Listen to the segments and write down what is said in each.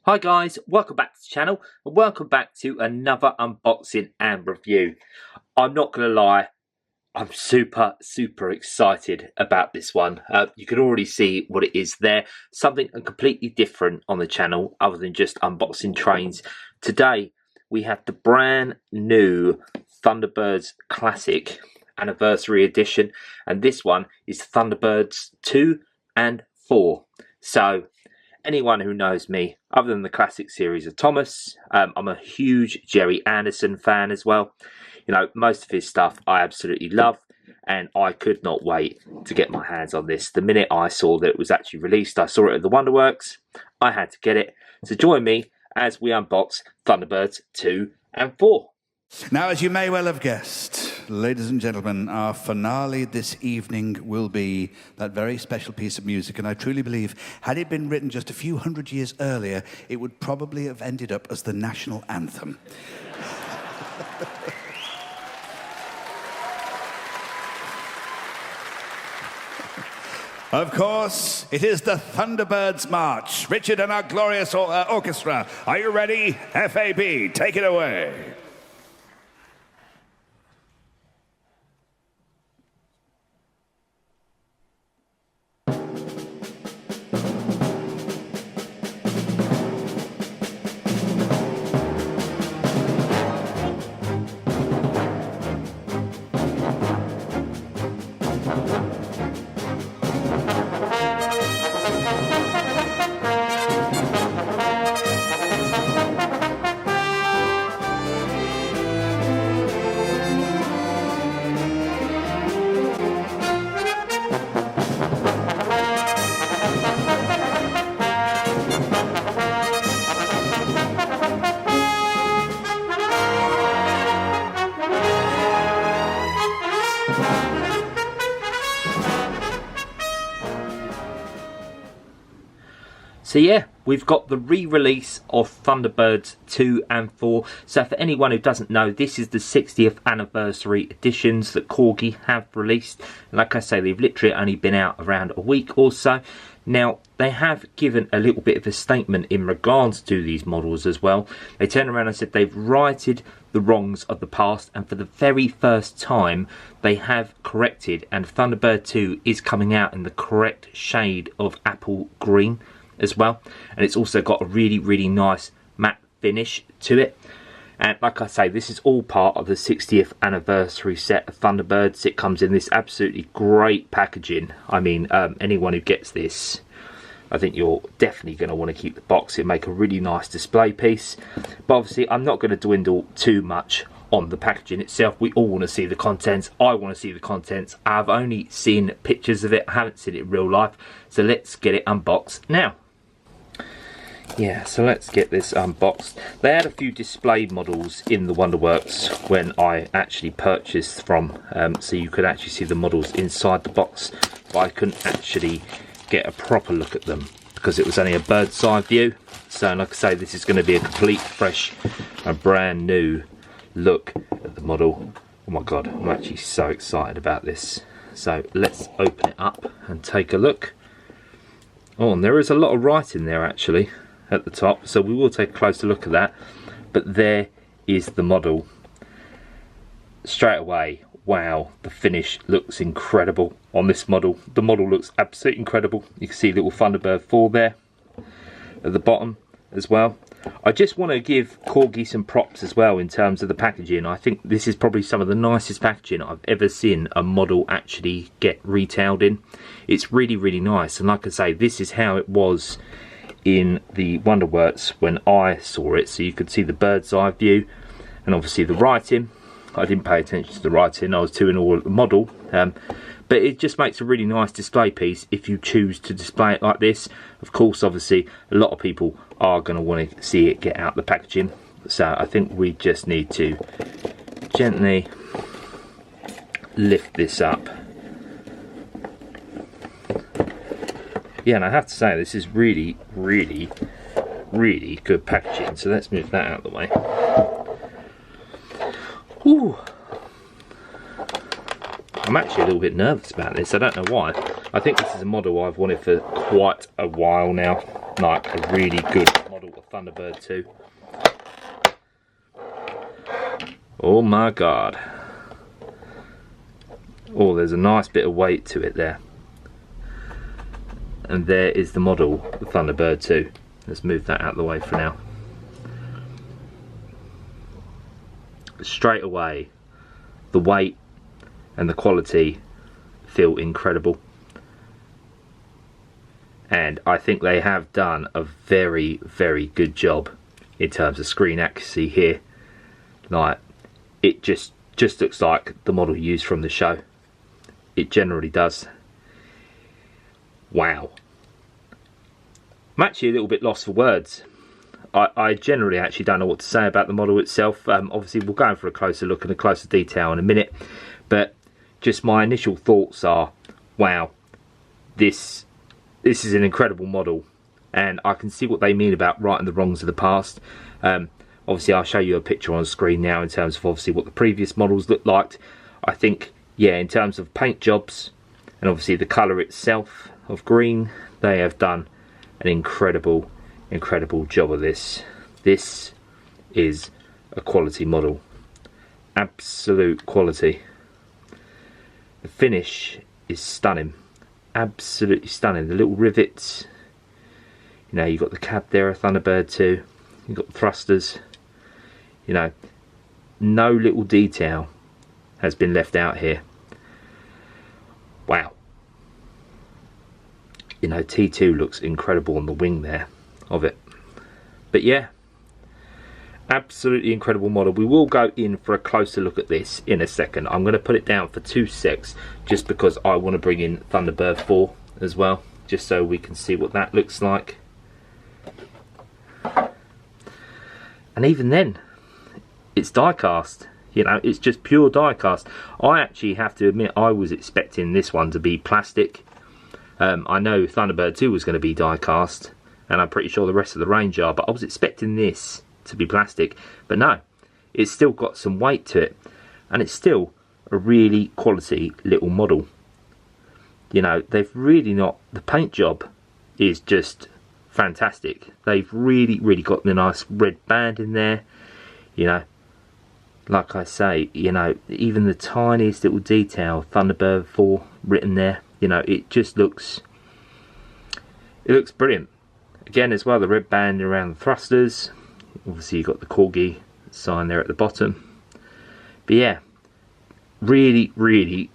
Hi guys, welcome back to the channel and welcome back to another unboxing and review. I'm not going to lie, I'm super excited about this one. You can already see what it is there. Something completely different on the channel other than just unboxing trains. Today we have the brand new Thunderbirds Classic Anniversary Edition, and this one is Thunderbirds 2 and 4. So anyone who knows me, other than the classic series of Thomas, I'm a huge Gerry Anderson fan as well. You know, most of his stuff I absolutely love, and I could not wait to get my hands on this. The minute I saw that it was actually released, I saw it at the Wonderworks, I had to get it. So join me as we unbox Thunderbirds 2 and 4. Now, as you may well have guessed, ladies and gentlemen, our finale this evening will be that very special piece of music, and I truly believe, had it been written just a few hundred years earlier, it would probably have ended up as the national anthem. Of course, it is the Thunderbirds March. Richard and our glorious orchestra, are you ready? FAB, take it away. So yeah, we've got the re-release of Thunderbirds 2 and 4. So for anyone who doesn't know, this is the 60th anniversary editions that Corgi have released. And like I say, they've literally only been out around a week or so. Now, they have given a little bit of a statement in regards to these models as well. They turned around and said they've righted the wrongs of the past, and for the very first time they have corrected, and Thunderbird 2 is coming out in the correct shade of apple green as well, and it's also got a really nice matte finish to it. And like I say, this is all part of the 60th anniversary set of Thunderbirds. It comes in this absolutely great packaging. I mean, anyone who gets this, I think you're definitely going to want to keep the box. It'll make a really nice display piece. But obviously I'm not going to dwindle too much on the packaging itself. We all want to see the contents. I want to see the contents. I've only seen pictures of it. I haven't seen it in real life. So let's get it unboxed now. Yeah, so let's get this unboxed. They had a few display models in the Wonderworks when I actually purchased from, so you could actually see the models inside the box, but I couldn't actually get a proper look at them because it was only a bird's eye view. So like I say, this is going to be a complete fresh and brand new look at the model. Oh my god, I'm actually so excited about this. So let's open it up and take a look. Oh, and there is a lot of writing there actually at the top, so we will take a closer look at that. But there is the model. Straight away, wow, the finish looks incredible on this model. The model looks absolutely incredible. You can see little Thunderbird 4 there at the bottom as well. I just want to give Corgi some props as well in terms of the packaging. I think this is probably some of the nicest packaging I've ever seen a model actually get retailed in. It's really nice, and like I say, this is how it was in the Wonderworks when I saw it. So you could see the bird's eye view and obviously the writing. I didn't pay attention to the writing, I was too in awe at the model, but it just makes a really nice display piece if you choose to display it like this. Of course, obviously a lot of people are going to want to see it get out the packaging, so I think we just need to gently lift this up. Yeah, and I have to say, this is really good packaging. So let's move that out of the way. Whew. I'm actually a little bit nervous about this. I don't know why. I think this is a model I've wanted for quite a while now. Like a really good model of Thunderbird 2. Oh my god. Oh, there's a nice bit of weight to it there. And there is the model, the Thunderbird 2. Let's move that out of the way for now. Straight away, the weight and the quality feel incredible. And I think they have done a very, very good job in terms of screen accuracy here. Like, it just looks like the model used from the show. It generally does. Wow. I'm actually a little bit lost for words. I generally actually don't know what to say about the model itself. Obviously we'll go in for a closer look and a closer detail in a minute, but just my initial thoughts are, wow, this is an incredible model, and I can see what they mean about righting the wrongs of the past. Obviously I'll show you a picture on screen now in terms of obviously what the previous models looked like. I think, yeah, in terms of paint jobs and obviously the colour itself of green, they have done an incredible job of this. This is a quality model, absolute quality. The finish is stunning, absolutely stunning. The little rivets, you know, you've got the cab there, a Thunderbird 2, you've got the thrusters, you know, no little detail has been left out here. Wow. You know, T2 looks incredible on the wing there of it. But yeah, absolutely incredible model. We will go in for a closer look at this in a second. I'm going to put it down for 2 secs just because I want to bring in Thunderbird 4 as well, just so we can see what that looks like. And even then, it's die cast. You know, it's just pure die cast. I actually have to admit, I was expecting this one to be plastic. I know Thunderbird 2 was going to be die cast, and I'm pretty sure the rest of the range are, but I was expecting this to be plastic. But no, it's still got some weight to it, and it's still a really quality little model. You know, they've really not, the paint job is just fantastic. They've really got the nice red band in there. You know, like I say, you know, even the tiniest little detail, Thunderbird 4 written there, you know, it just looks, it looks brilliant. Again as well, the red band around the thrusters. Obviously you've got the Corgi sign there at the bottom. But yeah, really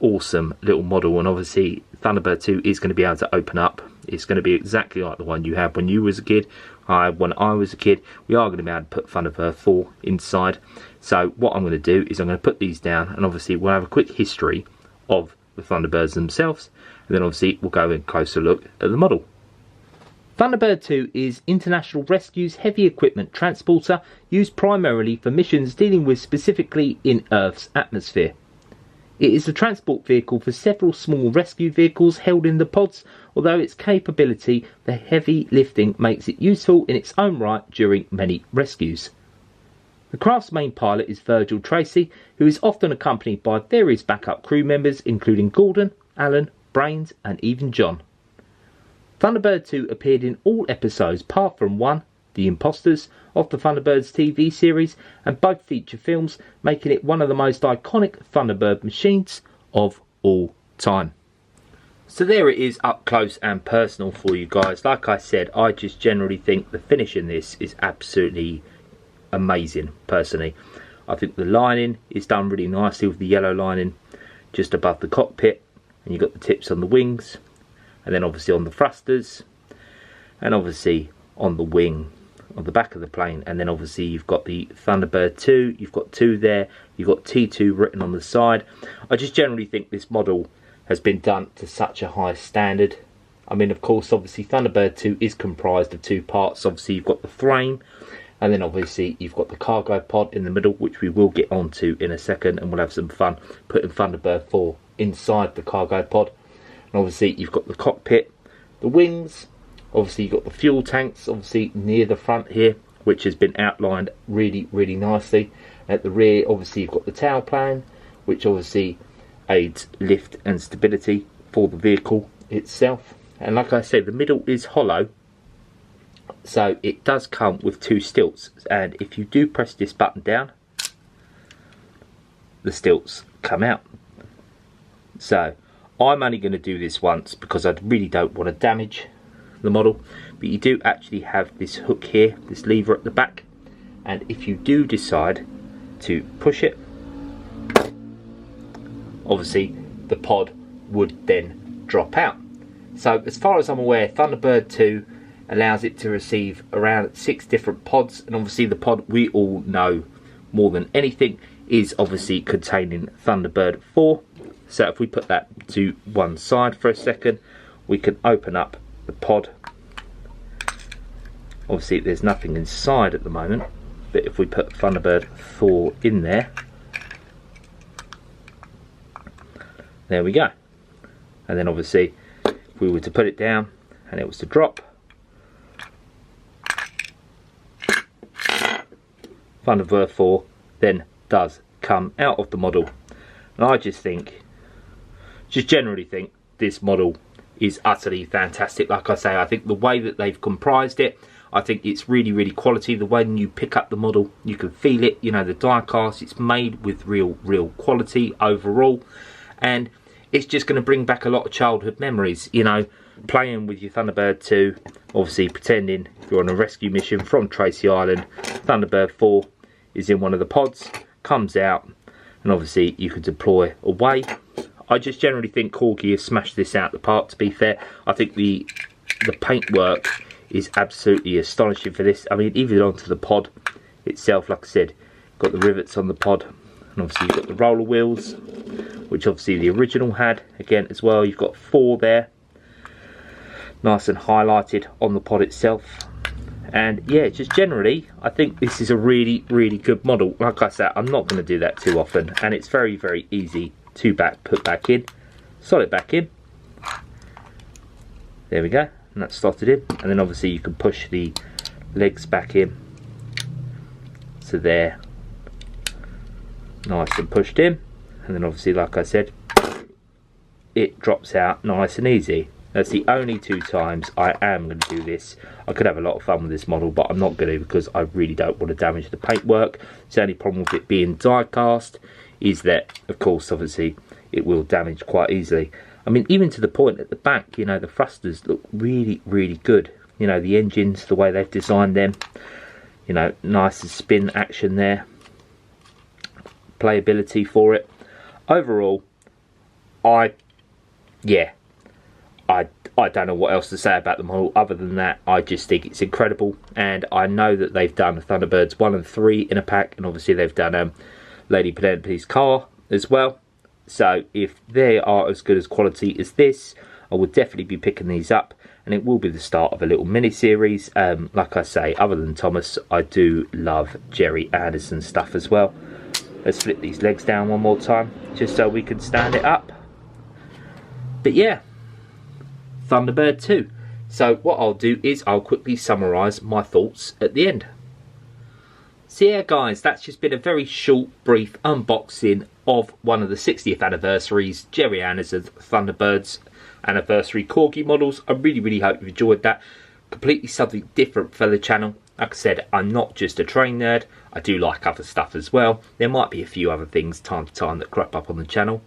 awesome little model. And obviously Thunderbird 2 is going to be able to open up. It's going to be exactly like the one you had when you was a kid. When I was a kid, we are going to be able to put Thunderbird 4 inside. So what I'm going to do is I'm going to put these down, and obviously we'll have a quick history of the Thunderbirds themselves, and then obviously we'll go in closer look at the model. Thunderbird 2 is International Rescue's heavy equipment transporter used primarily for missions dealing with specifically in Earth's atmosphere. It is the transport vehicle for several small rescue vehicles held in the pods, although its capability for heavy lifting makes it useful in its own right during many rescues. The craft's main pilot is Virgil Tracy, who is often accompanied by various backup crew members including Gordon, Alan, Brains and even John. Thunderbird 2 appeared in all episodes apart from one, The Imposters, of the Thunderbirds TV series, and both feature films, making it one of the most iconic Thunderbird machines of all time. So there it is, up close and personal for you guys. Like I said, I just generally think the finish in this is absolutely amazing, personally. I think the lining is done really nicely with the yellow lining just above the cockpit, and you've got the tips on the wings, and then obviously on the thrusters, and obviously on the wing on the back of the plane. And then obviously you've got the Thunderbird 2, you've got 2 there, you've got T2 written on the side. I just generally think this model has been done to such a high standard. I mean, of course, obviously Thunderbird 2 is comprised of 2 parts. Obviously you've got the frame, and then obviously you've got the cargo pod in the middle, which we will get onto in a second, and we'll have some fun putting Thunderbird 4 inside the cargo pod. And obviously you've got the cockpit, the wings, obviously you've got the fuel tanks obviously near the front here, which has been outlined really nicely. At the rear obviously you've got the tail plane, which obviously aids lift and stability for the vehicle itself. And like I said, the middle is hollow, So it does come with 2 stilts, and if you do press this button down, the stilts come out. So I'm only going to do this once because I really don't want to damage the model, but you do actually have this hook here, this lever at the back, and if you do decide to push it, obviously the pod would then drop out. So as far as I'm aware, Thunderbird 2 allows it to receive around 6 different pods, and obviously the pod we all know more than anything is obviously containing Thunderbird 4. So if we put that to one side for a second, we can open up the pod. Obviously there's nothing inside at the moment, but if we put Thunderbird 4 in there, there we go. And then obviously if we were to put it down and it was to drop, Thunderbird 4 then does come out of the model. And I just generally think this model is utterly fantastic. Like I say, I think the way that they've comprised it, I think it's really quality. The way you pick up the model, you can feel it, you know, the die cast, it's made with real quality overall, and it's just going to bring back a lot of childhood memories, you know, playing with your Thunderbird 2, obviously pretending you're on a rescue mission from Tracy Island. Thunderbird 4 is in one of the pods, comes out, and obviously you can deploy away. I just generally think Corgi has smashed this out the park, to be fair. I think the paintwork is absolutely astonishing for this. I mean, even onto the pod itself, like I said, got the rivets on the pod, and obviously you've got the roller wheels, which obviously the original had again as well. You've got 4 there, nice and highlighted on the pod itself. And yeah, just generally I think this is a really good model. Like I said, I'm not going to do that too often, and it's very easy to put back in, solid back in. There we go, and that's slotted in, and then obviously you can push the legs back in, so they're nice and pushed in, and then obviously, like I said, it drops out nice and easy. That's the only 2 times I am going to do this. I could have a lot of fun with this model, but I'm not going to, because I really don't want to damage the paintwork. The only problem with it being die cast is that, of course, obviously it will damage quite easily. I mean, even to the point at the back, you know, the thrusters look really good. You know, the engines, the way they've designed them, you know, nice spin action there, playability for it. Overall, I don't know what else to say about the model other than that. I just think it's incredible, and I know that they've done Thunderbirds 1 and 3 in a pack, and obviously they've done Lady Penelope's car as well. So if they are as good as quality as this, I would definitely be picking these up, and it will be the start of a little mini series. Like I say, other than Thomas, I do love Gerry Anderson stuff as well. Let's flip these legs down one more time just so we can stand it up. But yeah, Thunderbird 2. So what I'll do is I'll quickly summarise my thoughts at the end. So yeah guys, that's just been a very short, brief unboxing of one of the 60th anniversaries, Gerry Anderson's Thunderbirds anniversary Corgi models. I really hope you've enjoyed that. Completely something different for the channel. Like I said, I'm not just a train nerd, I do like other stuff as well. There might be a few other things time to time that crop up on the channel.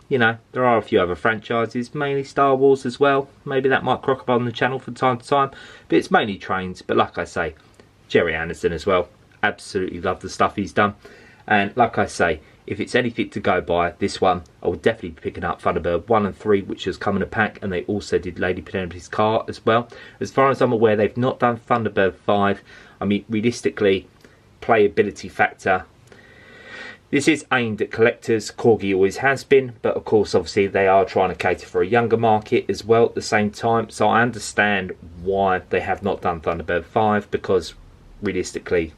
You know, there are a few other franchises, mainly Star Wars as well. Maybe that might crop up on the channel from time to time. But it's mainly trains. But like I say, Gerry Anderson as well. Absolutely love the stuff he's done. And like I say, if it's anything to go by, this one, I would definitely be picking up Thunderbird 1 and 3, which has come in a pack. And they also did Lady Penelope's car as well. As far as I'm aware, they've not done Thunderbird 5. I mean, realistically, playability factor, this is aimed at collectors. Corgi always has been, but of course obviously they are trying to cater for a younger market as well at the same time, so I understand why they have not done Thunderbird 5, because realistically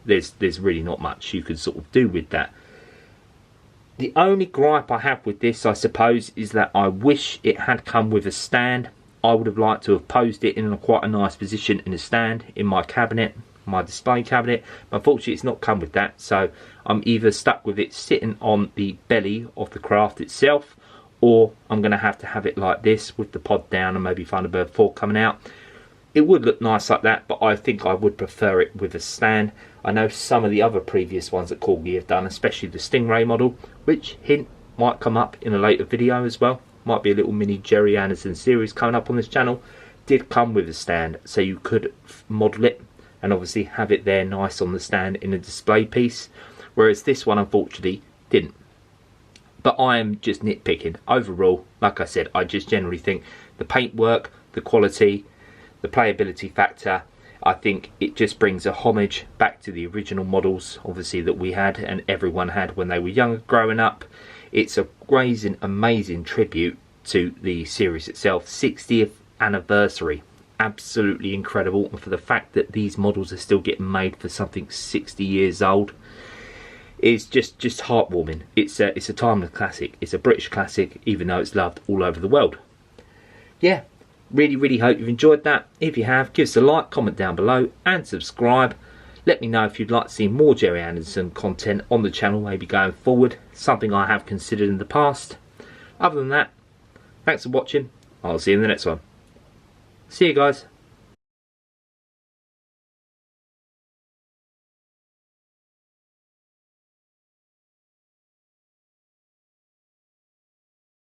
there's really not much you can sort of do with that. The only gripe I have with this, I suppose, is that I wish it had come with a stand. I would have liked to have posed it in quite a nice position in a stand in my cabinet, my display cabinet, but unfortunately it's not come with that, so I'm either stuck with it sitting on the belly of the craft itself, or I'm going to have it like this with the pod down and maybe Thunderbird 4 coming out. It would look nice like that, but I think I would prefer it with a stand. I know some of the other previous ones that Corgi have done, especially the Stingray model, which, hint, might come up in a later video as well. Might be a little mini Gerry Anderson series coming up on this channel. Did come with a stand, so you could model it and obviously have it there nice on the stand in a display piece. Whereas this one, unfortunately, didn't. But I am just nitpicking. Overall, like I said, I just generally think the paintwork, the quality, the playability factor, I think it just brings a homage back to the original models, obviously, that we had and everyone had when they were younger growing up. It's a amazing tribute to the series itself. 60th anniversary. Absolutely incredible. And for the fact that these models are still getting made for something 60 years old is just heartwarming. It's a timeless classic. It's a British classic, even though it's loved all over the world. Yeah, really hope you've enjoyed that. If you have, give us a like, comment down below and subscribe. Let me know if you'd like to see more Gerry Anderson content on the channel, maybe going forward. Something I have considered in the past. Other than that, thanks for watching. I'll see you in the next one. See you guys.